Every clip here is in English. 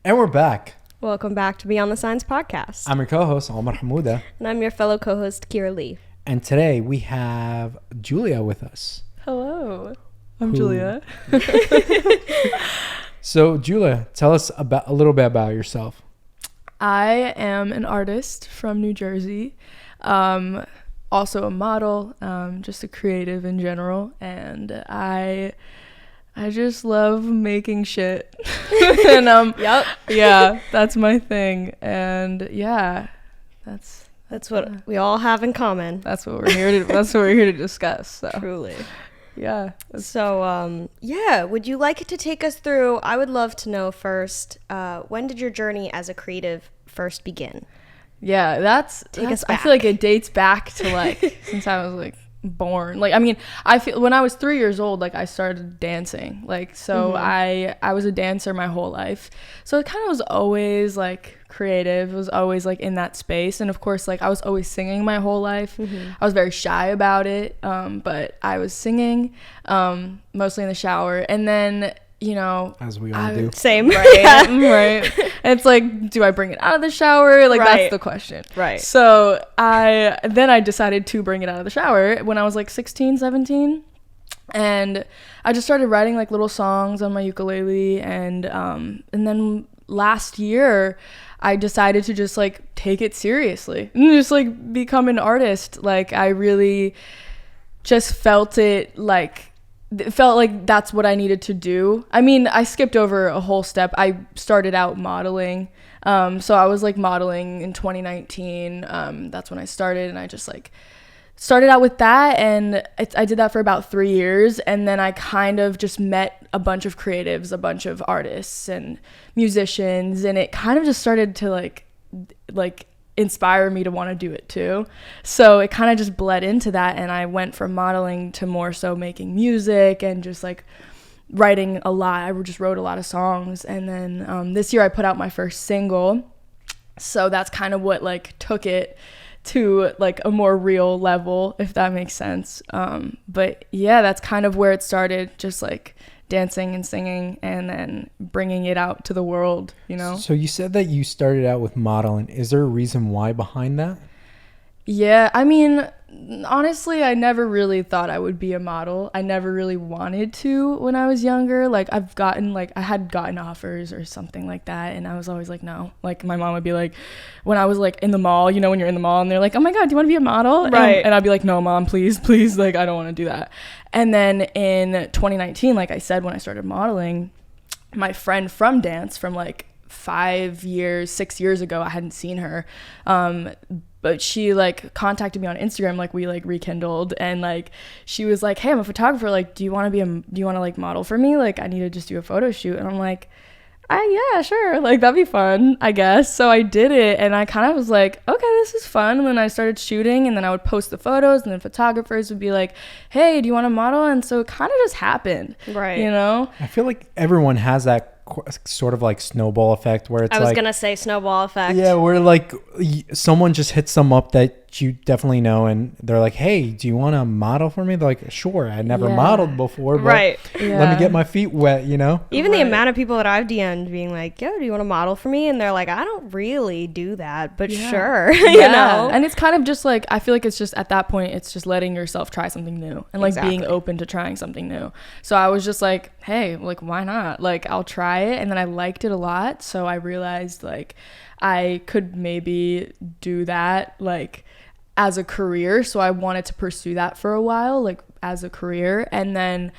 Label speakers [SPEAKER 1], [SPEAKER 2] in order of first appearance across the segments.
[SPEAKER 1] And we're back.
[SPEAKER 2] Welcome back to Beyond the Signs podcast.
[SPEAKER 1] I'm your co-host, Omar Hamouda.
[SPEAKER 2] And I'm your fellow co-host, Kiera Lee.
[SPEAKER 1] And today we have Julia with us.
[SPEAKER 3] Hello, I'm Julia.
[SPEAKER 1] So, Julia, tell us a little bit about yourself.
[SPEAKER 3] I am an artist from New Jersey, also a model, just a creative in general, and I just love making shit. And
[SPEAKER 2] Yep.
[SPEAKER 3] yeah, that's my thing, and yeah, that's
[SPEAKER 2] what we all have in common.
[SPEAKER 3] that's what we're here to that's what we're here to discuss. So
[SPEAKER 2] Truly.
[SPEAKER 3] yeah,
[SPEAKER 2] So, would you like to take us through, I would love to know first, when did your journey as a creative first begin?
[SPEAKER 3] yeah, that's
[SPEAKER 2] us
[SPEAKER 3] I feel like it dates back to like since I was like born. Like, I mean, I feel when I was 3 years old, like I started dancing. Like, so I was a dancer my whole life. So it kind of was always like creative. It was always like in that space. And of course, like I was always singing my whole life. I was very shy about it. But I was singing, mostly in the shower. And then, you know,
[SPEAKER 1] As we all do.
[SPEAKER 2] Same.
[SPEAKER 3] right. Right. And it's like, do I bring it out of the shower? Like,
[SPEAKER 2] Right.
[SPEAKER 3] that's the question.
[SPEAKER 2] Right.
[SPEAKER 3] So I decided to bring it out of the shower when I was like 16, 17. And I just started writing like little songs on my ukulele. And then last year I decided to just like take it seriously and just like become an artist. Like, I really just felt like that's what I needed to do. I mean, I skipped over a whole step. I started out modeling. So I was like modeling in 2019. That's when I started, and I just like started out with that, and I did that for about 3 years. And then I kind of just met a bunch of creatives, a bunch of artists and musicians, and it kind of just started to like inspire me to want to do it too. So it kind of just bled into that, and I went from modeling to more so making music and just like writing a lot. I just wrote a lot of songs. And then this year I put out my first single, so that's kind of what like took it to like a more real level, if that makes sense. But yeah, that's kind of where it started, just like dancing and singing, and then bringing it out to the world, you know?
[SPEAKER 1] So you said that you started out with modeling. Is there a reason why behind that?
[SPEAKER 3] Yeah, I mean, honestly, I never really thought I would be a model. I never really wanted to when I was younger. Like, I had gotten offers or something like that, and I was always like, no. Like, my mom would be like, when I was like in the mall, you know, when you're in the mall and they're like, oh my God, do you want to be a model?
[SPEAKER 2] Right.
[SPEAKER 3] And I'd be like, no, Mom, please, like, I don't want to do that. And then in 2019, like I said, when I started modeling, my friend from dance from like 6 years ago, I hadn't seen her, but she like contacted me on Instagram, like we like rekindled, and like she was like, hey, I'm a photographer, like do you want to like model for me? Like, I need to just do a photo shoot. And I'm like, yeah, sure, like that'd be fun, I guess. So I did it, and I kind of was like, okay, this is fun. And then I started shooting, and then I would post the photos, and then photographers would be like, hey, do you want to model? And so it kind of just happened,
[SPEAKER 2] Right.
[SPEAKER 3] you know?
[SPEAKER 1] I feel like everyone has that sort of like snowball effect where it's
[SPEAKER 2] I was
[SPEAKER 1] like,
[SPEAKER 2] going to say snowball effect.
[SPEAKER 1] yeah, where like someone just hits them up that you definitely know, and they're like, hey, do you want to model for me? They're like, sure, I never
[SPEAKER 3] Yeah.
[SPEAKER 1] modeled before, but
[SPEAKER 2] Right.
[SPEAKER 1] let me
[SPEAKER 3] Yeah.
[SPEAKER 1] get my feet wet, you know?
[SPEAKER 2] Even the
[SPEAKER 3] Right.
[SPEAKER 2] amount of people that I've DM'd being like, yo, do you want to model for me? And they're like, I don't really do that, but
[SPEAKER 3] Yeah.
[SPEAKER 2] sure, you
[SPEAKER 3] Yeah.
[SPEAKER 2] know?
[SPEAKER 3] And it's kind of just like, I feel like it's just at that point, it's just letting yourself try something new and like being
[SPEAKER 2] Exactly.
[SPEAKER 3] open to trying something new. So I was just like, hey, like, why not? Like, I'll try it. And then I liked it a lot. So I realized like I could maybe do that like as a career. So I wanted to pursue that for a while, like as a career. And then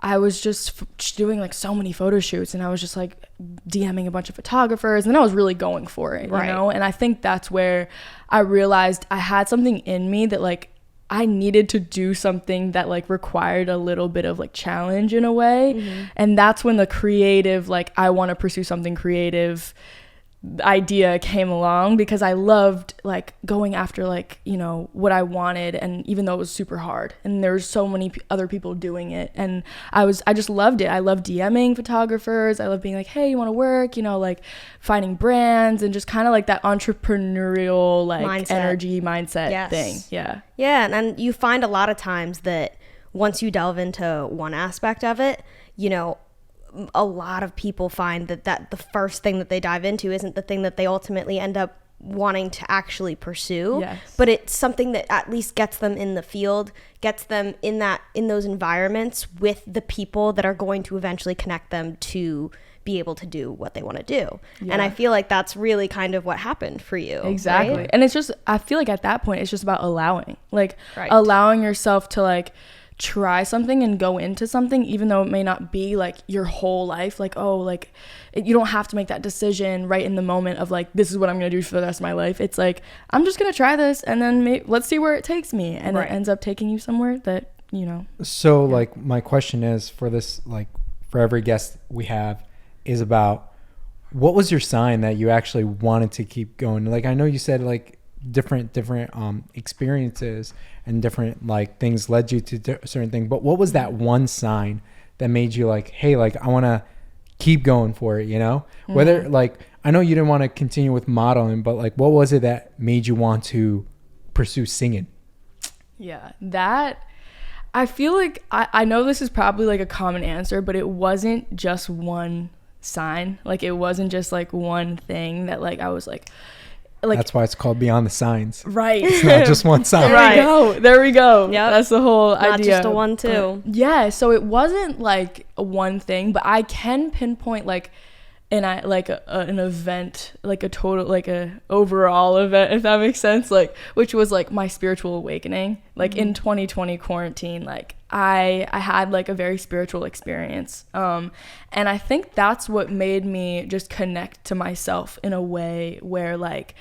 [SPEAKER 3] I was just doing like so many photo shoots, and I was just like DMing a bunch of photographers, and I was really going for it,
[SPEAKER 2] Right.
[SPEAKER 3] you know? And I think that's where I realized I had something in me that like I needed to do something that like required a little bit of like challenge in a way. And that's when the creative, like I want to pursue something creative idea came along, because I loved like going after like, you know, what I wanted, and even though it was super hard and there was so many other people doing it, and I just loved it. I love DMing photographers. I love being like, hey, you want to work, you know, like finding brands, and just kind of like that entrepreneurial like energy mindset thing.
[SPEAKER 2] Yeah, and you find a lot of times that once you delve into one aspect of it, you know, a lot of people find that the first thing that they dive into isn't the thing that they ultimately end up wanting to actually pursue.
[SPEAKER 3] Yes.
[SPEAKER 2] But it's something that at least gets them in the field, gets them in those environments with the people that are going to eventually connect them to be able to do what they want to do.
[SPEAKER 3] Yeah.
[SPEAKER 2] And I feel like that's really kind of what happened for you.
[SPEAKER 3] Exactly.
[SPEAKER 2] Right?
[SPEAKER 3] And it's just, I feel like at that point, it's just about allowing, like
[SPEAKER 2] Right.
[SPEAKER 3] allowing yourself to like try something and go into something, even though it may not be like your whole life. Like, oh, like you don't have to make that decision right in the moment of like, this is what I'm going to do for the rest of my life. It's like, I'm just going to try this and then let's see where it takes me. And
[SPEAKER 2] Right.
[SPEAKER 3] it ends up taking you somewhere that, you know.
[SPEAKER 1] So like my question is for this, like for every guest we have, is about what was your sign that you actually wanted to keep going? Like I know you said like different experiences and different like things led you to certain things, but what was that one sign that made you like, hey, like I want to keep going for it, you know? Whether like I know you didn't want to continue with modeling, but like what was it that made you want to pursue singing?
[SPEAKER 3] Yeah, that I feel like I know this is probably like a common answer, but it wasn't just one sign. Like it wasn't just like one thing that like I was like
[SPEAKER 1] That's why it's called Beyond the Signs.
[SPEAKER 3] right.
[SPEAKER 1] It's not just one sign.
[SPEAKER 3] There we go.
[SPEAKER 2] Yep.
[SPEAKER 3] That's the whole
[SPEAKER 2] Not
[SPEAKER 3] idea.
[SPEAKER 2] just a 1-2.
[SPEAKER 3] Yeah, so it wasn't like one thing, but I can pinpoint like an event, like a total, like a overall event, if that makes sense, like which was like my spiritual awakening. Like in 2020 quarantine, like I had like a very spiritual experience, and I think that's what made me just connect to myself in a way where like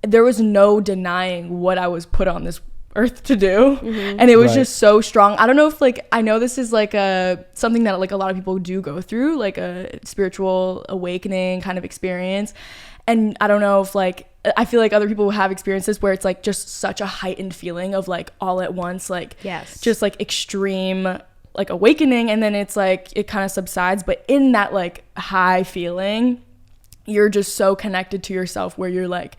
[SPEAKER 3] there was no denying what I was put on this earth to do. And it was just so strong. I don't know if like, I know this is like something that like a lot of people do go through, like a spiritual awakening kind of experience. And I don't know if like, I feel like other people have experiences where it's like just such a heightened feeling of like all at once, like just like extreme like awakening, and then it's like it kind of subsides, but in that like high feeling you're just so connected to yourself where you're like,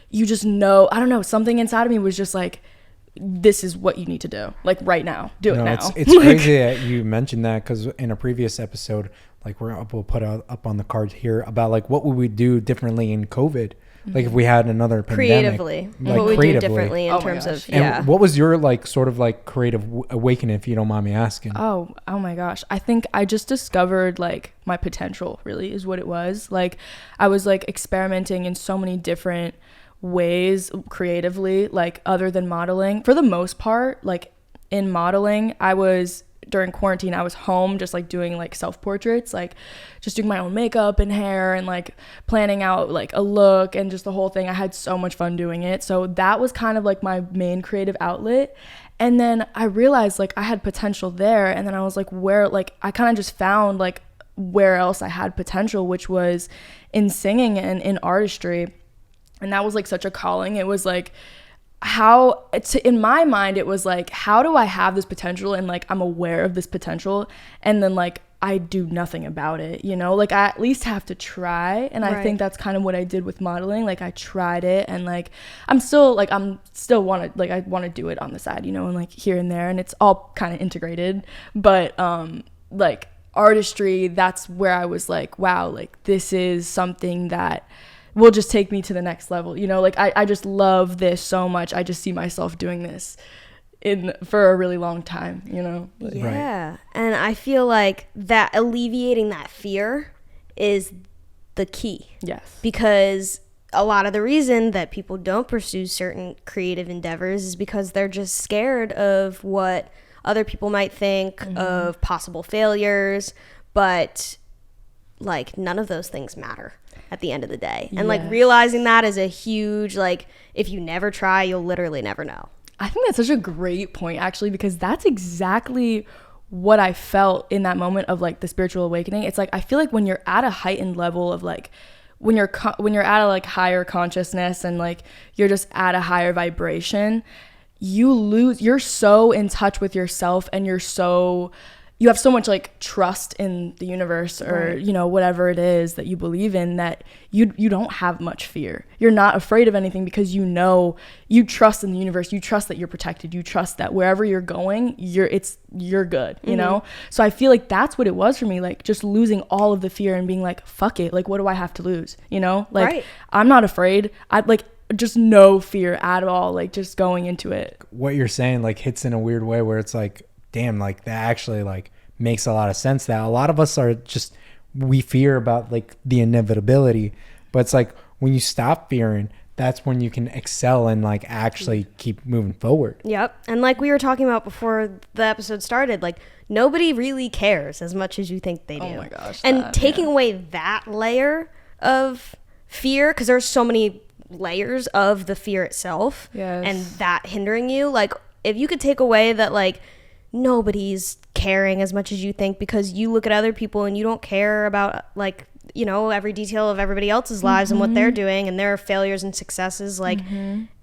[SPEAKER 3] you just know, I don't know, something inside of me was just like, this is what you need to do, like right now, do it now.
[SPEAKER 1] It's crazy that you mentioned that, because in a previous episode, like we'll put up on the card here about like what would we do differently in COVID, like if we had another pandemic,
[SPEAKER 2] Creatively,
[SPEAKER 1] like
[SPEAKER 2] what we do differently in terms of
[SPEAKER 1] and what was your like sort of like creative awakening, if you don't mind me asking?
[SPEAKER 3] Oh my gosh, I think I just discovered like my potential, really, is what it was. Like I was like experimenting in so many different ways creatively, like other than modeling. For the most part, like in modeling, during quarantine, I was home just like doing like self-portraits, like just doing my own makeup and hair and like planning out like a look and just the whole thing. I had so much fun doing it. So that was kind of like my main creative outlet. And then I realized like I had potential there. And then I was like, where, like I kind of just found like where else I had potential, which was in singing and in artistry. And that was like such a calling. It was like, in my mind, it was like, how do I have this potential and like I'm aware of this potential and then like I do nothing about it, you know? Like I at least have to try. And I think that's kind of what I did with modeling. Like I tried it and like I want to do it on the side, you know, and like here and there, and it's all kind of integrated. But like artistry, that's where I was like, wow, like this is something that will just take me to the next level, you know? Like I just love this so much. I just see myself doing this for a really long time, you know? Like,
[SPEAKER 2] yeah. And I feel like that alleviating that fear is the key.
[SPEAKER 3] Yes.
[SPEAKER 2] Because a lot of the reason that people don't pursue certain creative endeavors is because they're just scared of what other people might think, of possible failures, but like none of those things matter at the end of the day. And like realizing that is a huge, like, if you never try, you'll literally never know.
[SPEAKER 3] I think that's such a great point, actually, because that's exactly what I felt in that moment of like the spiritual awakening. It's like, I feel like when you're at a heightened level of like, when you're at a like higher consciousness and like you're just at a higher vibration, you're so in touch with yourself, and you're so you have so much like trust in the universe or you know, whatever it is that you believe in, that you don't have much fear. You're not afraid of anything because you know, you trust in the universe, you trust that you're protected, you trust that wherever you're going, you're good, you know? So I feel like that's what it was for me, like just losing all of the fear and being like, fuck it, like what do I have to lose, you know? Like I'm not afraid. I like just no fear at all, like just going into it.
[SPEAKER 1] What you're saying like hits in a weird way where it's like, damn, like that actually like makes a lot of sense, that a lot of us are just, we fear about like the inevitability, but it's like when you stop fearing, that's when you can excel and like actually keep moving forward.
[SPEAKER 2] Yep. And like we were talking about before the episode started, like nobody really cares as much as you think they do.
[SPEAKER 3] Oh my gosh.
[SPEAKER 2] And taking away that layer of fear, because there's so many layers of the fear itself, and that hindering you, like if you could take away that like nobody's caring as much as you think, because you look at other people and you don't care about like, you know, every detail of everybody else's lives and what they're doing and their failures and successes, like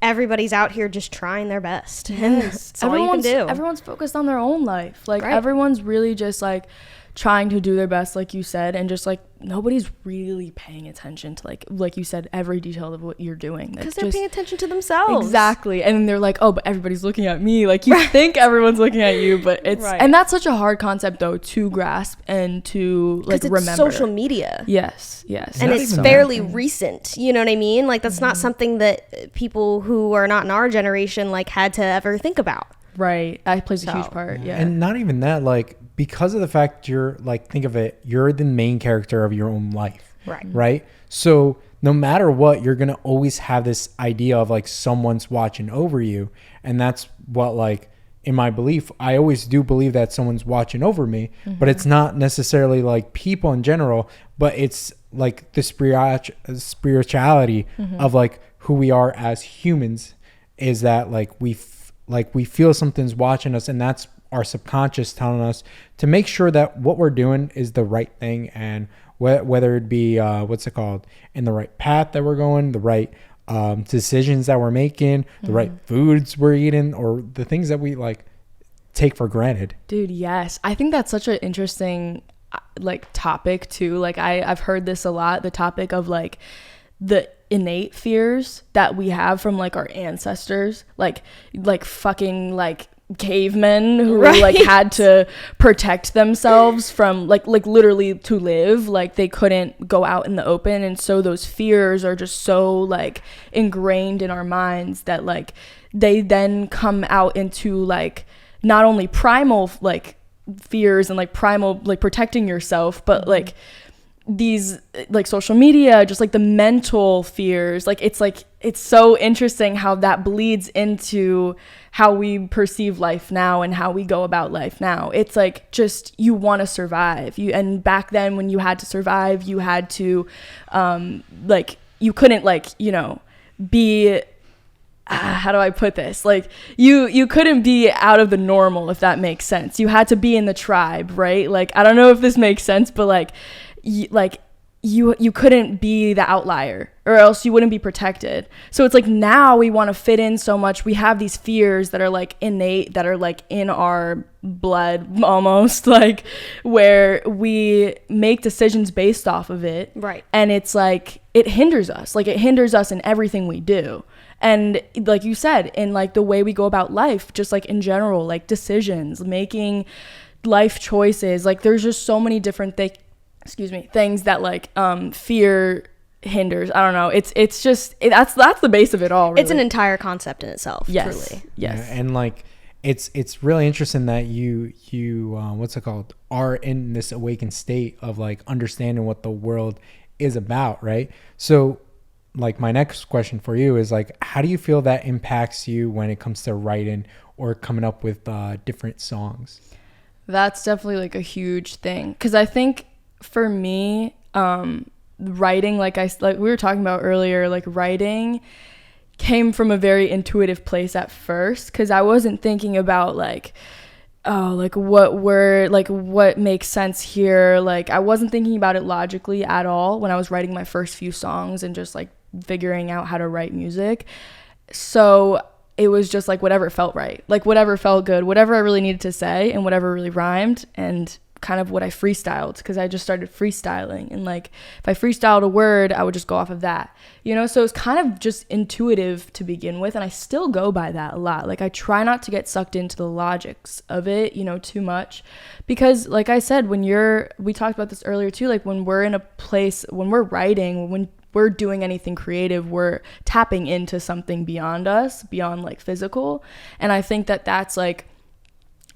[SPEAKER 2] everybody's out here just trying their best. And that's all you can do.
[SPEAKER 3] Everyone's focused on their own life, like everyone's really just like trying to do their best, like you said, and just like nobody's really paying attention to like you said, every detail of what you're doing,
[SPEAKER 2] because they're paying attention to themselves.
[SPEAKER 3] Exactly. And then they're like, oh, but everybody's looking at me, like you think everyone's looking at you, but it's and that's such a hard concept though to grasp and to like
[SPEAKER 2] it's
[SPEAKER 3] remember.
[SPEAKER 2] Social media,
[SPEAKER 3] yes
[SPEAKER 2] and it's fairly recent, you know what I mean? Like that's not something that people who are not in our generation like had to ever think about.
[SPEAKER 3] That plays a huge part.
[SPEAKER 1] And not even that, like because of the fact you're like, think of it, you're the main character of your own life, right? So no matter what, you're gonna always have this idea of like someone's watching over you, and that's what, like, in my belief, I always do believe that someone's watching over me, but it's not necessarily like people in general, but it's like the spirituality of like who we are as humans, is that like we feel something's watching us, and that's our subconscious telling us to make sure that what we're doing is the right thing, and whether it be in the right path that we're going, the right decisions that we're making, the right foods we're eating, or the things that we like take for granted.
[SPEAKER 3] Dude, yes. I think that's such an interesting like topic too. Like I've heard this a lot, the topic of like the innate fears that we have from like our ancestors, like fucking like cavemen who like had to protect themselves from like literally to live, like they couldn't go out in the open, and so those fears are just so like ingrained in our minds that like they then come out into like not only primal like fears and like primal like protecting yourself, but like these like social media, just like the mental fears, like it's so interesting how that bleeds into how we perceive life now and how we go about life now. It's like just you want to survive, and back then when you had to survive, you had to like you couldn't like, you know, be how do I put this, like you couldn't be out of the normal, if that makes sense. You had to be in the tribe, right? Like I don't know if this makes sense, but like you couldn't be the outlier, or else you wouldn't be protected. So it's like now we want to fit in so much. We have these fears that are like innate, that are like in our blood almost, like where we make decisions based off of it. Right. And it's like it hinders us. Like it hinders us in everything we do. And like you said, in like the way we go about life, just like in general, like decisions, making life choices, like there's just so many different things that like fear hinders. I don't know, it's just that's the base of it all, really.
[SPEAKER 2] It's an entire concept in itself. Truly.
[SPEAKER 1] Yeah, and like it's really interesting that you are in this awakened state of like understanding what the world is about, right? So like my next question for you is like, how do you feel that impacts you when it comes to writing or coming up with different songs?
[SPEAKER 3] That's definitely like a huge thing, because I think for me, writing, like we were talking about earlier, like writing came from a very intuitive place at first, because I wasn't thinking about like, oh, like what word, like what makes sense here. Like I wasn't thinking about it logically at all when I was writing my first few songs and just like figuring out how to write music. So it was just like whatever felt right, like whatever felt good, whatever I really needed to say, and whatever really rhymed, and kind of what I freestyled, because I just started freestyling, and like if I freestyled a word, I would just go off of that, you know. So it's kind of just intuitive to begin with, and I still go by that a lot. Like I try not to get sucked into the logics of it, you know, too much, because like I said, we talked about this earlier too, like when we're in a place, when we're writing, when we're doing anything creative, we're tapping into something beyond us, beyond like physical. And I think that that's like,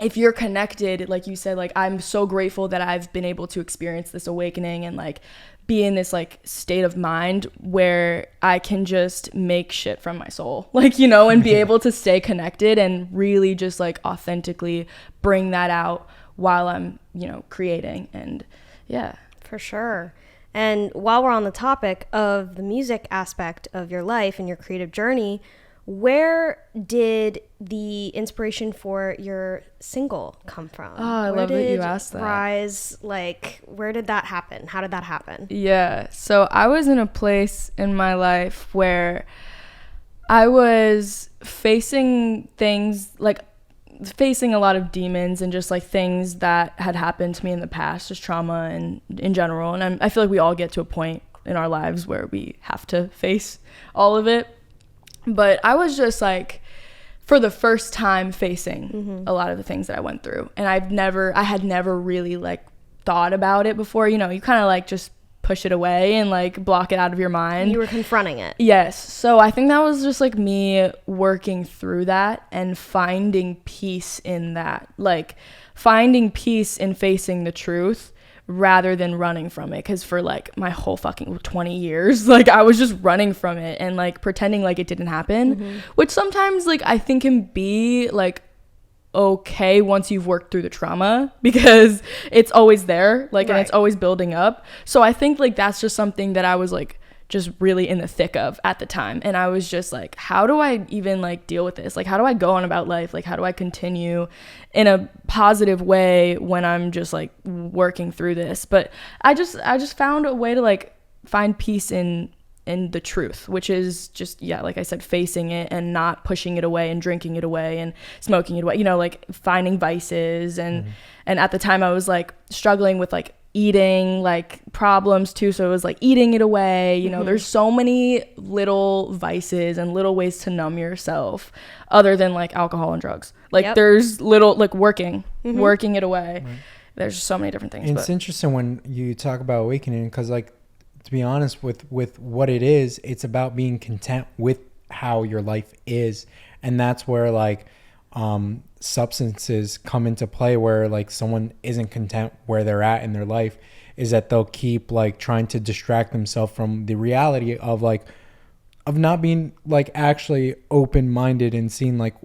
[SPEAKER 3] if you're connected, like you said, like I'm so grateful that I've been able to experience this awakening and like be in this like state of mind where I can just make shit from my soul, like, you know, and be able to stay connected and really just like authentically bring that out while I'm, you know, creating. And yeah,
[SPEAKER 2] for sure. And while we're on the topic of the music aspect of your life and your creative journey, where did the inspiration for your single come from?
[SPEAKER 3] Oh, I love that you asked that.
[SPEAKER 2] Rise, like, where did that happen? How did that happen?
[SPEAKER 3] Yeah, so I was in a place in my life where I was facing things, like facing a lot of demons and just like things that had happened to me in the past, just trauma and in general. And I feel like we all get to a point in our lives where we have to face all of it. But I was just like, for the first time, facing a lot of the things that I went through. And I had never really like thought about it before. You know, you kind of like just push it away and like block it out of your mind.
[SPEAKER 2] You were confronting it.
[SPEAKER 3] Yes. So I think that was just like me working through that and finding peace in that, like finding peace in facing the truth rather than running from it. Because for like my whole fucking 20 years, like I was just running from it and like pretending like it didn't happen, which sometimes like I think can be like okay once you've worked through the trauma, because it's always there, like, right. And it's always building up. So I think like that's just something that I was like just really in the thick of at the time. And I was just like, how do I even like deal with this? Like, how do I go on about life? Like, how do I continue in a positive way when I'm just like working through this? But I just found a way to like find peace in the truth, which is just, yeah, like I said, facing it and not pushing it away and drinking it away and smoking it away, you know, like finding vices. And at the time I was like struggling with like eating like problems too, so it was like eating it away, you know. There's so many little vices and little ways to numb yourself other than like alcohol and drugs, like there's little like working it away, right. There's so many different things.
[SPEAKER 1] It's interesting when you talk about awakening, because like, to be honest with what it is, it's about being content with how your life is. And that's where like substances come into play, where like someone isn't content where they're at in their life, is that they'll keep like trying to distract themselves from the reality of like, of not being like actually open-minded and seeing like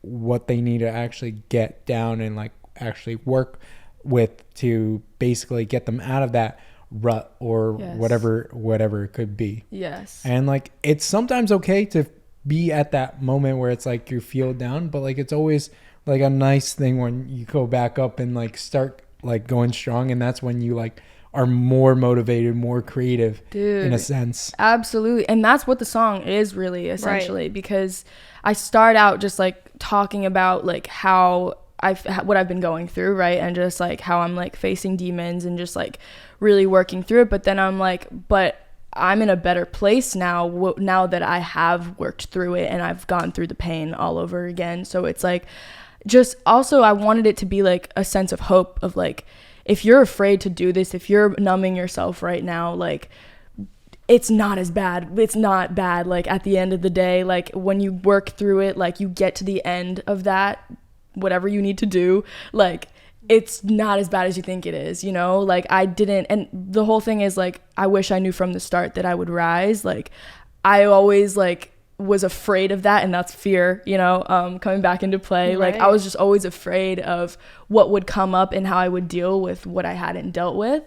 [SPEAKER 1] what they need to actually get down and like actually work with to basically get them out of that rut or whatever it could be.
[SPEAKER 3] Yes.
[SPEAKER 1] And like, it's sometimes okay to be at that moment where it's like you feel down, but like it's always like a nice thing when you go back up and like start like going strong, and that's when you like are more motivated, more creative. Dude, in a sense.
[SPEAKER 3] Absolutely. And that's what the song is really, essentially, right. Because I start out just like talking about like how what I've been going through, right? And just like how I'm like facing demons and just like really working through it. But then I'm like, but I'm in a better place now that I have worked through it and I've gone through the pain all over again. So it's like, just also I wanted it to be like a sense of hope of like, if you're afraid to do this, if you're numbing yourself right now, like it's not as bad. It's not bad. Like at the end of the day, like when you work through it, like you get to the end of that, whatever you need to do, like it's not as bad as you think it is, you know. Like I didn't, and the whole thing is like, I wish I knew from the start that I would rise. Like I always like was afraid of that, and that's fear, you know, coming back into play. Right. Like I was just always afraid of what would come up and how I would deal with what I hadn't dealt with.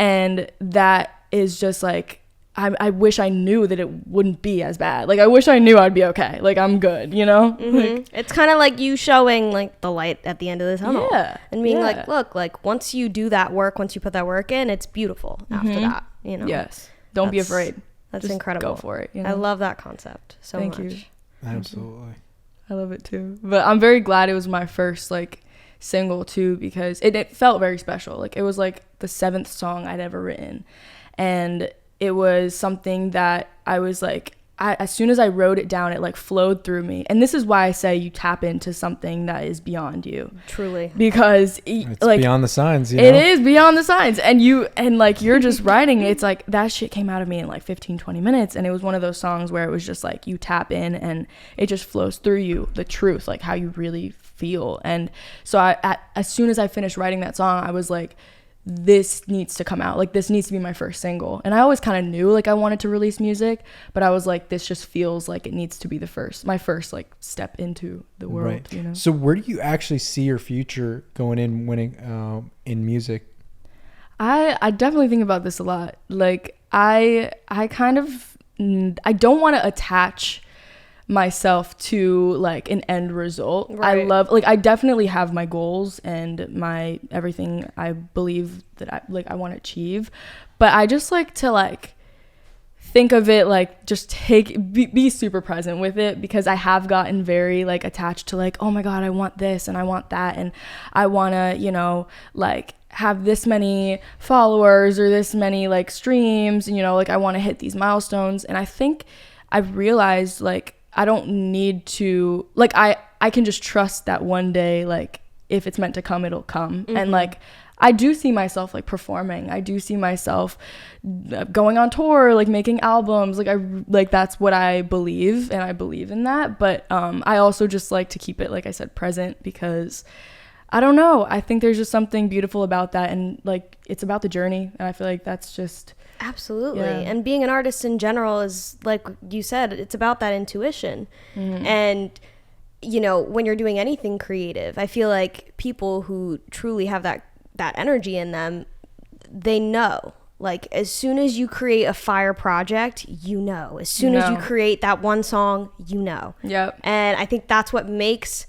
[SPEAKER 3] And that is just like, I wish I knew that it wouldn't be as bad. Like I wish I knew I'd be okay. Like I'm good, you know. Like,
[SPEAKER 2] it's kind of like you showing like the light at the end of the tunnel, and being like, look, like once you do that work, once you put that work in, it's beautiful after that, you know.
[SPEAKER 3] Yes, don't be afraid.
[SPEAKER 2] That's
[SPEAKER 3] just
[SPEAKER 2] incredible.
[SPEAKER 3] Go for it, you know?
[SPEAKER 2] I love that concept so much.
[SPEAKER 3] Thank you.
[SPEAKER 1] Absolutely.
[SPEAKER 3] I love it too. But I'm very glad it was my first like single too, because it felt very special. Like it was like the 7th song I'd ever written, and it was something that I was like, as soon as I wrote it down, it like flowed through me. And this is why I say you tap into something that is beyond you.
[SPEAKER 2] Truly.
[SPEAKER 3] Because
[SPEAKER 1] It's
[SPEAKER 3] like
[SPEAKER 1] beyond the signs, you know?
[SPEAKER 3] it is beyond the signs. And like you're just writing, it's like that shit came out of me in like 15-20 minutes. And it was one of those songs where it was just like you tap in and it just flows through you, the truth, like how you really feel. And so as soon as I finished writing that song, I was like, this needs to come out. Like this needs to be my first single. And I always kind of knew like I wanted to release music, but I was like, this just feels like it needs to be my first like step into the world.
[SPEAKER 1] Right.
[SPEAKER 3] You know?
[SPEAKER 1] So where do you actually see your future going in in music?
[SPEAKER 3] I definitely think about this a lot. Like I don't want to attach myself to like an end result.
[SPEAKER 2] Right.
[SPEAKER 3] I definitely have my goals and my everything I believe that I want to achieve, but I just like to like think of it like just be super present with it, because I have gotten very like attached to like, oh my god, I want this and I want that and I want to, you know, like have this many followers or this many like streams, and you know, like I want to hit these milestones. And I think I've realized like I don't need to, like, I can just trust that one day, like, if it's meant to come, it'll come. Mm-hmm. And, like, I do see myself, like, performing. I do see myself going on tour, like, making albums. Like, that's what I believe, and I believe in that. But I also just like to keep it, like I said, present, because I don't know. I think there's just something beautiful about that. And, like, it's about the journey. And I feel like that's just...
[SPEAKER 2] Absolutely.
[SPEAKER 3] Yeah.
[SPEAKER 2] And being an artist in general is, like you said, it's about that intuition. Mm-hmm. And, you know, when you're doing anything creative, I feel like people who truly have that energy in them, they know. Like, as soon as you create a fire project, you know. As soon as you create that one song, you know.
[SPEAKER 3] Yep.
[SPEAKER 2] And I think that's what makes,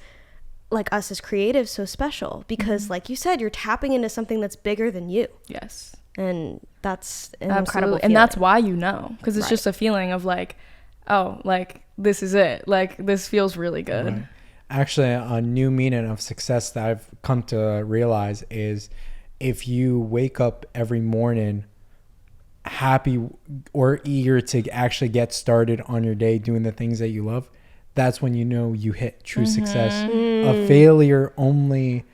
[SPEAKER 2] like, us as creatives so special. Because, mm-hmm. like you said, you're tapping into something that's bigger than you.
[SPEAKER 3] Yes.
[SPEAKER 2] And that's an
[SPEAKER 3] Absolutely.
[SPEAKER 2] incredible feeling.
[SPEAKER 3] And that's why you know, because it's
[SPEAKER 2] Right.
[SPEAKER 3] just a feeling of like, oh, like this is it, like this feels really good.
[SPEAKER 1] Right. Actually, a new meaning of success that I've come to realize is if you wake up every morning happy or eager to actually get started on your day doing the things that you love, that's when you know you hit true mm-hmm. success. A failure only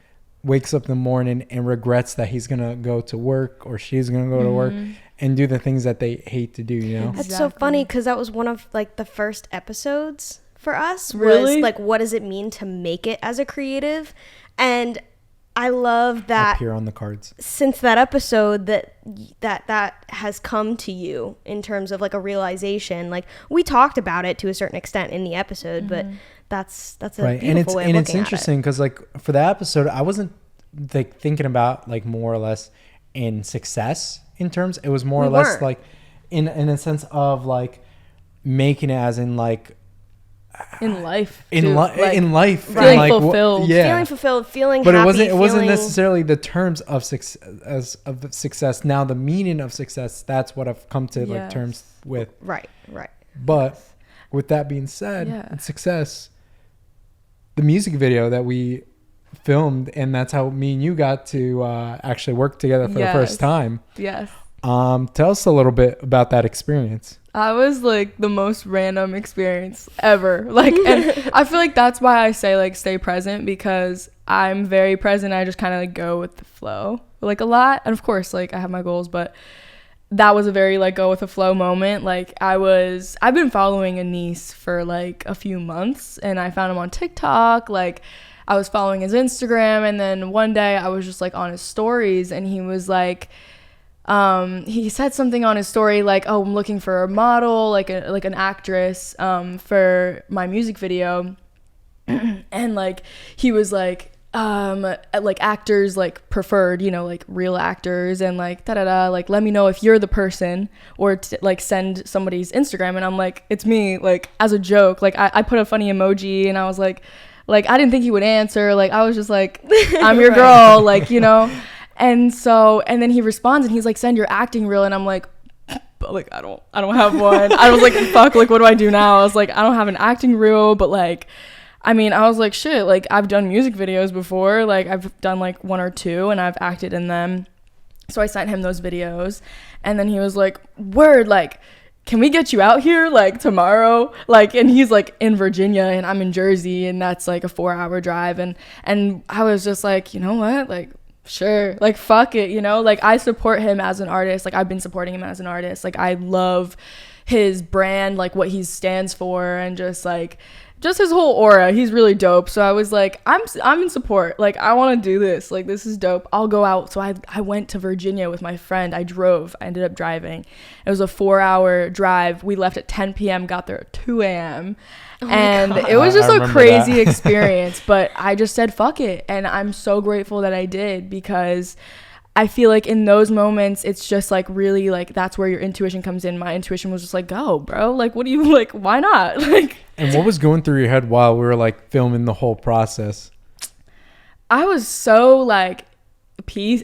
[SPEAKER 1] wakes up in the morning and regrets that he's gonna go to work or she's gonna go to work and do the things that they hate to do, you know?
[SPEAKER 2] That's so funny, because that was one of like the first episodes for us.
[SPEAKER 3] Really?
[SPEAKER 2] Was like, what does it mean to make it as a creative? And I love that
[SPEAKER 1] up here on the cards.
[SPEAKER 2] Since that episode that has come to you in terms of like a realization. Like, we talked about it to a certain extent in the episode, but that's a
[SPEAKER 1] right.
[SPEAKER 2] beautiful way of looking
[SPEAKER 1] it's interesting because like for that episode, I wasn't like thinking about like more or less in success in terms. It was more or less like in a sense of like making it as in like
[SPEAKER 3] in life,
[SPEAKER 1] in life,
[SPEAKER 3] feeling
[SPEAKER 1] like,
[SPEAKER 3] fulfilled,
[SPEAKER 2] feeling fulfilled, feeling
[SPEAKER 1] but
[SPEAKER 2] happy.
[SPEAKER 1] It wasn't necessarily the terms of success. Now the meaning of success, that's what I've come to like terms with.
[SPEAKER 2] Right.
[SPEAKER 1] But with that being said, and success, the music video that we filmed, and that's how me and you got to actually work together for the first time.
[SPEAKER 3] Yes.
[SPEAKER 1] Tell us a little bit about that experience.
[SPEAKER 3] I was like the most random experience ever. Like, and I feel like that's why I say like stay present, because I'm very present. I just kind of like go with the flow like a lot. And of course, like I have my goals, but that was a very like go with the flow moment. Like I've been following a niece for like a few months, and I found him on TikTok. Like I was following his Instagram, and then one day I was just like on his stories, and he was like, he said something on his story like, oh, I'm looking for a model, like an actress, for my music video. And like he was like actors like preferred, you know, like real actors, and like like let me know if you're the person, or like send somebody's Instagram. And I'm like, it's me, like as a joke. Like I put a funny emoji, and I was like I didn't think he would answer. Like I was just like, I'm your girl, like, you know. And then he responds, and he's like, send your acting reel. And I'm like, but like I don't have one. I was like, fuck, like what do I do now? I was like, I don't have an acting reel, but like I mean, I was like, shit, like I've done music videos before, like I've done like 1 or 2 and I've acted in them. So I sent him those videos, and then he was like, word, like, can we get you out here like tomorrow? Like, and he's like in Virginia and I'm in Jersey, and that's like a 4-hour drive. And I was just like, you know what? Like, sure, like fuck it, you know? Like, I support him as an artist. Like, I've been supporting him as an artist. Like, I love his brand, like what he stands for, and just his whole aura. He's really dope. So I was like, I'm in support. Like, I want to do this. Like, this is dope. I'll go out. So I went to Virginia with my friend. I ended up driving. It was a 4-hour drive. We left at 10 p.m., got there at 2 a.m. And it was just a crazy experience. But I just said, fuck it. And I'm so grateful that I did, because I feel like in those moments, it's just like really like that's where your intuition comes in. My intuition was just like, go, bro. Like, what do you like? Why not? Like,
[SPEAKER 1] and what was going through your head while we were like filming the whole process?
[SPEAKER 3] I was so like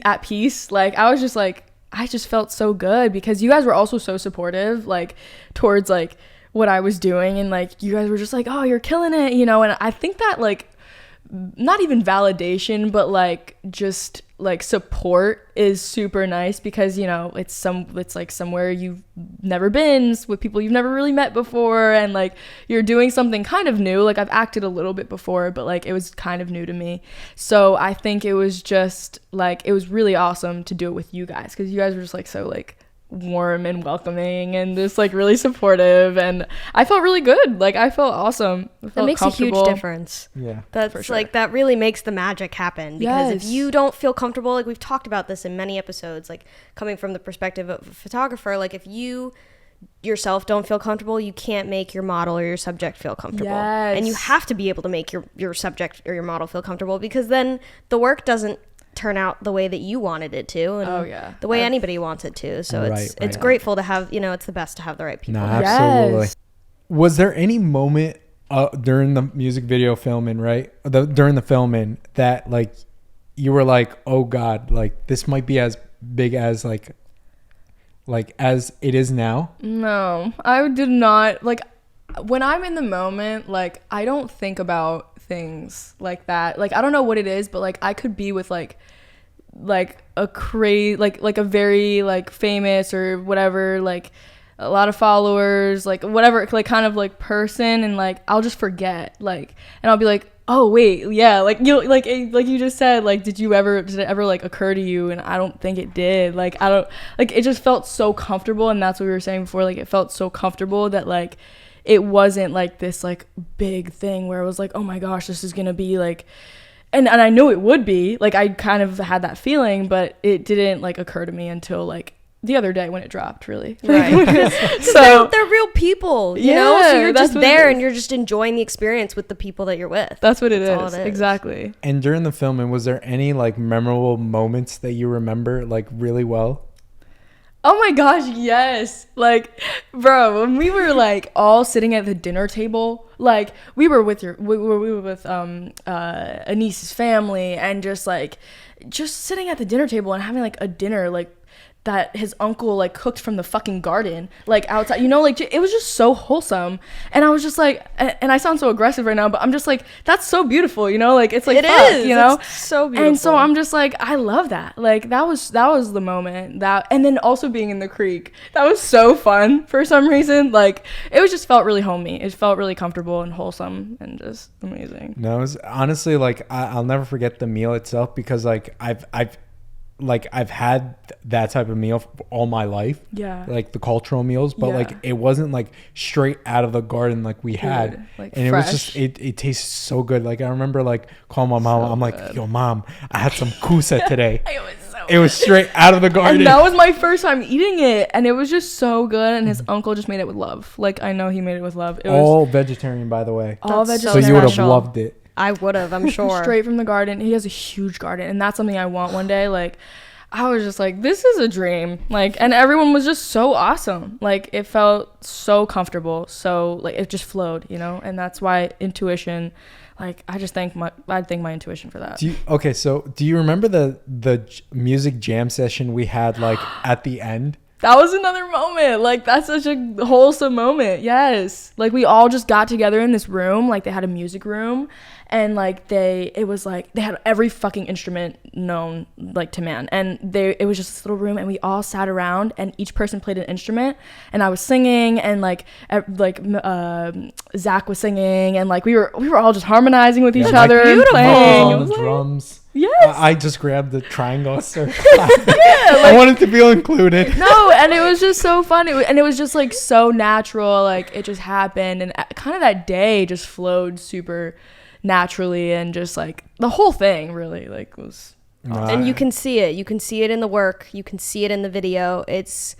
[SPEAKER 3] at peace. Like, I was just like, I just felt so good, because you guys were also so supportive, like towards like what I was doing. And like, you guys were just like, oh, you're killing it, you know? And I think that like, not even validation, but like just like support is super nice, because you know it's like somewhere you've never been, with people you've never really met before, and like you're doing something kind of new. Like, I've acted a little bit before, but like it was kind of new to me. So I think it was just like, it was really awesome to do it with you guys, because you guys were just like so like warm and welcoming and just like really supportive, and I felt really good. Like, I felt awesome.
[SPEAKER 2] That makes a huge difference.
[SPEAKER 1] Yeah,
[SPEAKER 2] that's
[SPEAKER 3] for sure.
[SPEAKER 2] Like, that really makes the magic happen, because if you don't feel comfortable, like we've talked about this in many episodes, like coming from the perspective of a photographer, like if you yourself don't feel comfortable, you can't make your model or your subject feel comfortable. And you have to be able to make your subject or your model feel comfortable, because then the work doesn't turn out the way that you wanted it to, and the way anybody wants it to. So it's grateful to have, you know, it's the best to have the right people.
[SPEAKER 1] No, absolutely. Yes. Was there any moment during the music video filming, during the filming, that like you were like, oh God, like this might be as big as like as it is now?
[SPEAKER 3] No, I did not. Like, when I'm in the moment, like I don't think about things like that. Like, I don't know what it is, but like I could be with like a crazy like a very like famous or whatever, like a lot of followers, like whatever, like kind of like person, and like I'll just forget, like, and I'll be like, oh wait, yeah, like you like you just said, like did it ever like occur to you? And I don't think it did. Like, I don't, like, it just felt so comfortable, and that's what we were saying before, like it felt so comfortable that like it wasn't like this like big thing where it was like, oh my gosh, this is gonna be like, and I knew it would be, like I kind of had that feeling, but it didn't like occur to me until like the other day when it dropped, really.
[SPEAKER 2] Right. So they're real people, you know? So you're just there and you're just enjoying the experience with the people that you're with.
[SPEAKER 3] That's what it is. Exactly.
[SPEAKER 1] And during the filming, was there any like memorable moments that you remember like really well?
[SPEAKER 3] Oh my gosh, yes. Like, bro, when we were like all sitting at the dinner table, like we were with Anis's family, and just sitting at the dinner table and having like a dinner like that his uncle like cooked from the fucking garden, like outside, you know, like it was just so wholesome. And I was just like, and I sound so aggressive right now, but I'm just like, that's so beautiful, you know, like it's like, it is, you know,
[SPEAKER 2] it's so beautiful.
[SPEAKER 3] And so I'm just like, I love that. Like that was the moment that, and then also being in the creek, that was so fun for some reason. Like it was just felt really homey. It felt really comfortable and wholesome and just amazing.
[SPEAKER 1] No, it was honestly like, I'll never forget the meal itself, because like I've had that type of meal all my life. Yeah. Like the cultural meals, but like it wasn't like straight out of the garden like we had. Like and fresh. It was just it tastes so good. Like I remember like calling my mom. So I'm like, yo mom, I had some kusa today. It was straight out of the garden.
[SPEAKER 3] And that was my first time eating it, and it was just so good. And his uncle just made it with love. Like I know he made it with love. It
[SPEAKER 1] all was vegetarian, by the way.
[SPEAKER 3] All vegetarian.
[SPEAKER 1] So you would have loved it.
[SPEAKER 2] I would have, I'm sure.
[SPEAKER 3] Straight from the garden. He has a huge garden, and that's something I want one day. Like, I was just like, this is a dream. Like, and everyone was just so awesome. Like, it felt so comfortable. So, like, it just flowed, you know? And that's why intuition, like, I thank my intuition for that.
[SPEAKER 1] So do you remember the music jam session we had, like, at the end?
[SPEAKER 3] That was another moment. Like, that's such a wholesome moment. Yes. Like, we all just got together in this room. Like, they had a music room. And, like, they had every fucking instrument known, like, to man. And it was just this little room. And we all sat around. And each person played an instrument. And I was singing. And, Zach was singing. And, like, we were all just harmonizing with each other. And playing. It was
[SPEAKER 1] drums.
[SPEAKER 3] Yes.
[SPEAKER 1] I just grabbed the triangle circle. I wanted to feel included.
[SPEAKER 3] No, and it was just so fun. It was just like so natural. Like it just happened, and kind of that day just flowed super naturally, and just like the whole thing really like was.
[SPEAKER 2] And you can see it. You can see it in the work. You can see it in the video. It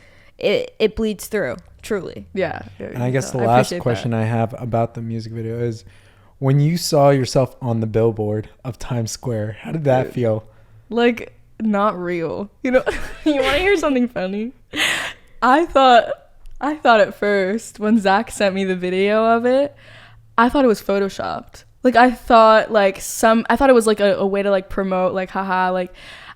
[SPEAKER 2] bleeds through. Truly.
[SPEAKER 3] Yeah.
[SPEAKER 1] And I guess the last question I have about the music video is, when you saw yourself on the billboard of Times Square, how did that feel?
[SPEAKER 3] Like, not real. You know, you want to hear something funny? I thought at first, when Zach sent me the video of it, I thought it was photoshopped. Like, I thought it was like a way to like promote, like, haha, like,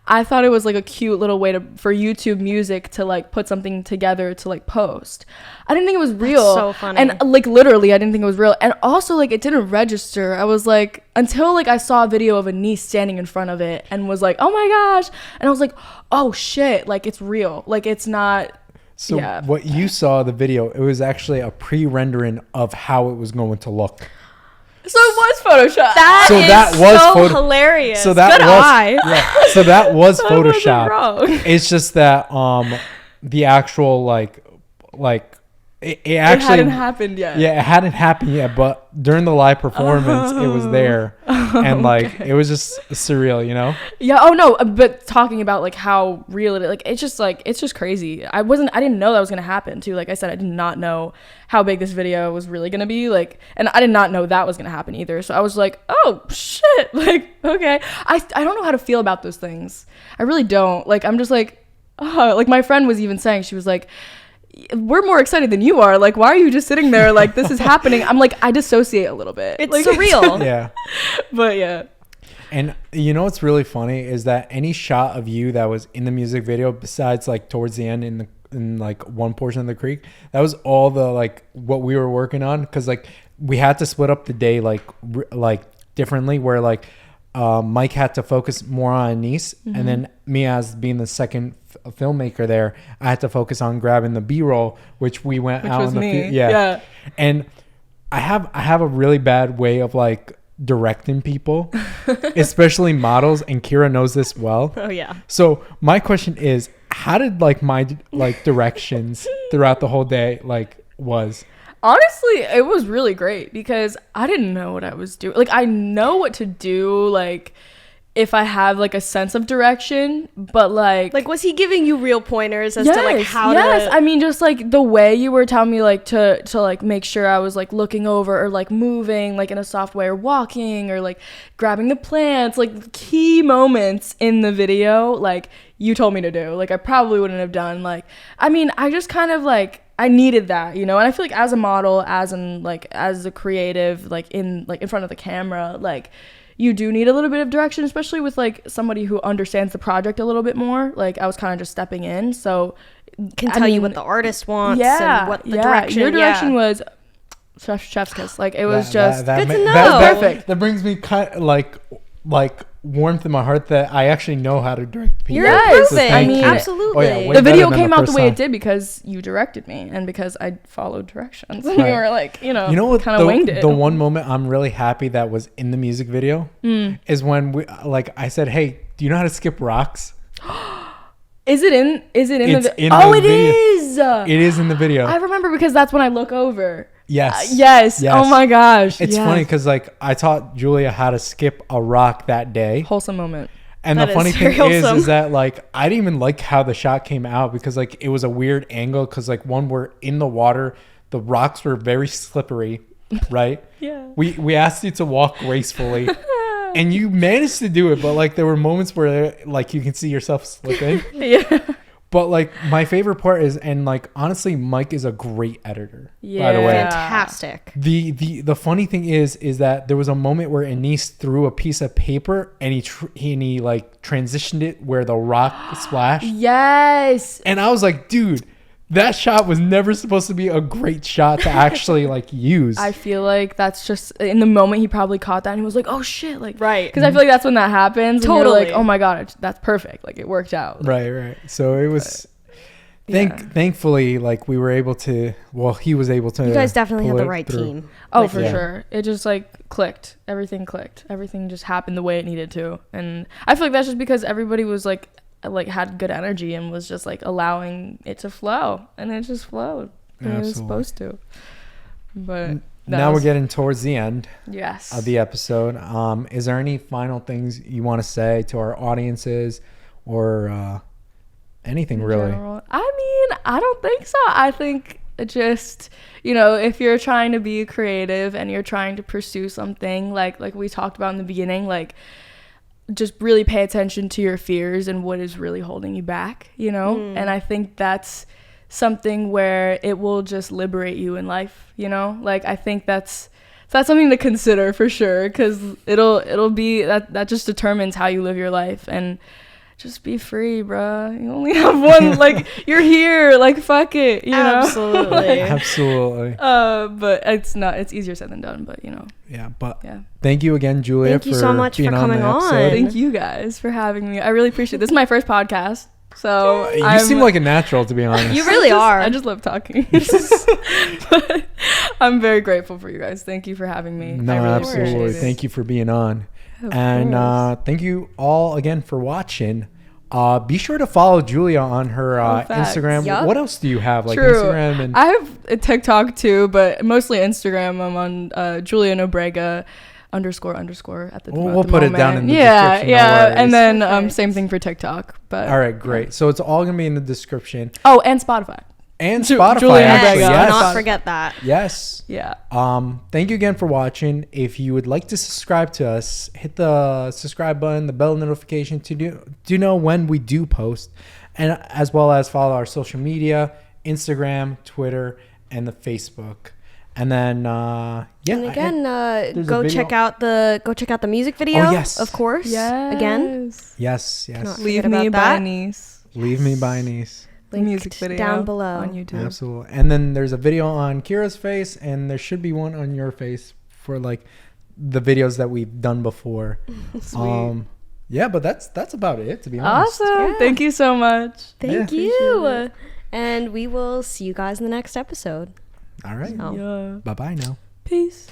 [SPEAKER 3] I thought it was like a cute little way for YouTube Music to like put something together to like post. I didn't think it was real.
[SPEAKER 2] That's so funny.
[SPEAKER 3] And like literally I didn't think it was real. And also like it didn't register. I was like, until like I saw a video of a niece standing in front of it and was like, oh my gosh. And I was like, oh shit, like it's real. Like it's not.
[SPEAKER 1] So what you saw the video, it was actually a pre-rendering of how it was going to look.
[SPEAKER 3] So it was Photoshop.
[SPEAKER 2] That was hilarious.
[SPEAKER 1] So that
[SPEAKER 2] Good eye.
[SPEAKER 1] Yeah. So that was
[SPEAKER 3] I wasn't
[SPEAKER 1] Photoshop.
[SPEAKER 3] wrong.
[SPEAKER 1] It's just that the actual like it actually
[SPEAKER 3] hadn't happened yet.
[SPEAKER 1] Yeah, it hadn't happened yet, but during the live performance, it was there, and like it was just surreal, you know?
[SPEAKER 3] Yeah. Oh no. But talking about like how real it is, like it's just crazy. I didn't know that was gonna happen too. Like I said, I did not know how big this video was really gonna be. Like, and I did not know that was gonna happen either. So I was like, oh shit. Like, okay. I don't know how to feel about those things. I really don't. Like, I'm just like, oh. Like my friend was even saying, she was like, we're more excited than you are. Like, why are you just sitting there? Like, this is happening. I'm like, I dissociate a little bit.
[SPEAKER 2] It's
[SPEAKER 3] like,
[SPEAKER 2] surreal.
[SPEAKER 1] Yeah.
[SPEAKER 3] But yeah.
[SPEAKER 1] And you know what's really funny is that any shot of you that was in the music video, besides like towards the end in like one portion of the creek, that was all the like what we were working on, because like we had to split up the day like differently, where like Mike had to focus more on Nice, and then me, as being the second filmmaker there, I had to focus on grabbing the B-roll, which we went out in the field. Yeah. And I have a really bad way of like directing people, especially models, and Kiera knows this well.
[SPEAKER 2] Oh yeah.
[SPEAKER 1] So my question is, how did like my like directions throughout the whole day like was?
[SPEAKER 3] Honestly, it was really great because I didn't know what I was doing. Like, I know what to do, like, if I have, like, a sense of direction, but, like...
[SPEAKER 2] Like, was he giving you real pointers as to, like, how to...
[SPEAKER 3] Yes, I mean, just, like, the way you were telling me, like, to like, make sure I was, like, looking over or, like, moving, like, in a soft way, or walking, or, like, grabbing the plants, like, key moments in the video, like, you told me to do. Like, I probably wouldn't have done, like... I mean, I just kind of, like... I needed that, you know, and I feel like as a model, as a creative, like in front of the camera, like you do need a little bit of direction, especially with like somebody who understands the project a little bit more. Like I was kind of just stepping in, so
[SPEAKER 2] can tell you what the artist wants and what the direction.
[SPEAKER 3] Your direction was chef's kiss. Like it was
[SPEAKER 2] good to know.
[SPEAKER 3] Perfect.
[SPEAKER 1] That brings me kind of like warmth in my heart that I actually know how to direct people.
[SPEAKER 2] You're improving. I mean, absolutely.
[SPEAKER 1] Oh, yeah,
[SPEAKER 3] the video came out the way it did because you directed me and because I followed directions. And you were like, you know what, kind of winged it.
[SPEAKER 1] The one moment I'm really happy that was in the music video is when we I said, hey, do you know how to skip rocks?
[SPEAKER 3] Is it in the video?
[SPEAKER 1] It is. It is in the video.
[SPEAKER 3] I remember because that's when I look over.
[SPEAKER 1] Yes.
[SPEAKER 3] Yes. Oh my gosh.
[SPEAKER 1] It's funny because like I taught Julia how to skip a rock that day.
[SPEAKER 3] Wholesome moment.
[SPEAKER 1] And the funny thing is that like I didn't even like how the shot came out because like it was a weird angle because like one, we're in the water, the rocks were very slippery, right?
[SPEAKER 3] Yeah.
[SPEAKER 1] We asked you to walk gracefully. And you managed to do it, but like there were moments where like you can see yourself slipping.
[SPEAKER 3] Yeah.
[SPEAKER 1] But like my favorite part is, and like honestly, Mike is a great editor.
[SPEAKER 3] Yeah.
[SPEAKER 1] By the way,
[SPEAKER 2] fantastic.
[SPEAKER 1] The funny thing is that there was a moment where Anise threw a piece of paper and he like transitioned it where the rock splashed.
[SPEAKER 3] Yes.
[SPEAKER 1] And I was like, dude, that shot was never supposed to be a great shot to actually like use.
[SPEAKER 3] I feel like that's just in the moment he probably caught that and he was like, oh shit, like,
[SPEAKER 2] Right.
[SPEAKER 3] because I feel like that's when that happens. And
[SPEAKER 2] Totally.
[SPEAKER 3] you're like, oh my god, that's perfect, like it worked out.
[SPEAKER 1] Right. So it was.
[SPEAKER 3] Yeah.
[SPEAKER 1] Thankfully, like we were able to. Well, he was able to.
[SPEAKER 2] You guys definitely had
[SPEAKER 1] pull
[SPEAKER 2] the
[SPEAKER 1] it
[SPEAKER 2] right
[SPEAKER 1] through.
[SPEAKER 2] team.
[SPEAKER 3] Oh,
[SPEAKER 2] Like,
[SPEAKER 3] for
[SPEAKER 1] yeah.
[SPEAKER 3] sure. It just like clicked. Everything clicked. Everything just happened the way it needed to. And I feel like that's just because everybody was like had good energy and was just like allowing it to flow, and it just flowed. And it was
[SPEAKER 1] Absolutely.
[SPEAKER 3] supposed to. But
[SPEAKER 1] Now we're getting towards the end
[SPEAKER 3] yes.
[SPEAKER 1] of the episode. Is there any final things you want to say to our audiences, or anything
[SPEAKER 3] In
[SPEAKER 1] really?
[SPEAKER 3] general. I mean, I don't think so. I think just, if you're trying to be creative and you're trying to pursue something like we talked about in the beginning, like just really pay attention to your fears and what is really holding you back, And I think that's something where it will just liberate you in life, Like I think that's something to consider for sure, because it'll be that just determines how you live your life. And just be free, bruh. You only have one, like, you're here, like, fuck it,
[SPEAKER 2] Absolutely.
[SPEAKER 1] Absolutely.
[SPEAKER 3] But it's easier said than done, but,
[SPEAKER 1] Yeah, but
[SPEAKER 3] yeah.
[SPEAKER 1] thank you again, Julia.
[SPEAKER 2] Thank you so much
[SPEAKER 1] being
[SPEAKER 2] for coming
[SPEAKER 1] the
[SPEAKER 2] on.
[SPEAKER 1] episode.
[SPEAKER 3] Thank you guys for having me. I really appreciate it. This is my first podcast, so
[SPEAKER 1] You seem like a natural, to be honest.
[SPEAKER 2] You really are.
[SPEAKER 3] I just love talking. But I'm very grateful for you guys. Thank you for having me.
[SPEAKER 1] No,
[SPEAKER 3] I really
[SPEAKER 1] absolutely.
[SPEAKER 3] appreciate it.
[SPEAKER 1] Thank you for being on.
[SPEAKER 3] Of
[SPEAKER 1] And
[SPEAKER 3] course.
[SPEAKER 1] thank you all again for watching. Be sure to follow Julia on her
[SPEAKER 3] facts.
[SPEAKER 1] Instagram.
[SPEAKER 2] Yup.
[SPEAKER 1] What else do you have? Like
[SPEAKER 3] True.
[SPEAKER 1] Instagram and
[SPEAKER 3] I have a TikTok too, but mostly Instagram. I'm on Julia Nobrega _ at the
[SPEAKER 1] We'll
[SPEAKER 3] at the
[SPEAKER 1] put it
[SPEAKER 3] moment.
[SPEAKER 1] down in the
[SPEAKER 3] yeah,
[SPEAKER 1] description, no
[SPEAKER 3] yeah,
[SPEAKER 1] worries.
[SPEAKER 3] and then
[SPEAKER 2] Perfect.
[SPEAKER 3] same thing for TikTok. But
[SPEAKER 1] all right, great. So it's all gonna be in the description
[SPEAKER 3] Oh, and Spotify.
[SPEAKER 1] and
[SPEAKER 3] Ju-
[SPEAKER 1] Spotify.
[SPEAKER 3] Julia
[SPEAKER 1] Actually,
[SPEAKER 3] Nobrega.
[SPEAKER 1] yes.
[SPEAKER 2] Not forget that.
[SPEAKER 1] Yes.
[SPEAKER 3] Yeah.
[SPEAKER 1] Thank you again for watching. If you would like to subscribe to us, hit the subscribe button, the bell notification to know when we do post, and as well as follow our social media, Instagram, Twitter, and the Facebook. And then yeah.
[SPEAKER 2] And again,
[SPEAKER 1] there's a
[SPEAKER 2] go
[SPEAKER 1] video-
[SPEAKER 2] check out the music video.
[SPEAKER 1] Oh, yes.
[SPEAKER 2] Of course. Again.
[SPEAKER 1] Yes.
[SPEAKER 2] Cannot
[SPEAKER 3] Leave
[SPEAKER 2] forget
[SPEAKER 3] Me
[SPEAKER 2] about
[SPEAKER 3] by
[SPEAKER 2] that.
[SPEAKER 3] Niece.
[SPEAKER 1] Leave me by niece.
[SPEAKER 3] The music video
[SPEAKER 2] down below.
[SPEAKER 3] on YouTube.
[SPEAKER 1] Absolutely. And then there's a video on Kira's face, and there should be one on your face for like the videos that we've done before.
[SPEAKER 3] Sweet.
[SPEAKER 1] Yeah, but that's about it, to be honest.
[SPEAKER 3] Awesome.
[SPEAKER 2] Yeah.
[SPEAKER 3] Thank you so much.
[SPEAKER 2] Thank
[SPEAKER 1] Yeah.
[SPEAKER 2] you. And we will see you guys in the next episode.
[SPEAKER 1] All right.
[SPEAKER 2] Oh.
[SPEAKER 3] Yeah.
[SPEAKER 1] Bye-bye now.
[SPEAKER 3] Peace.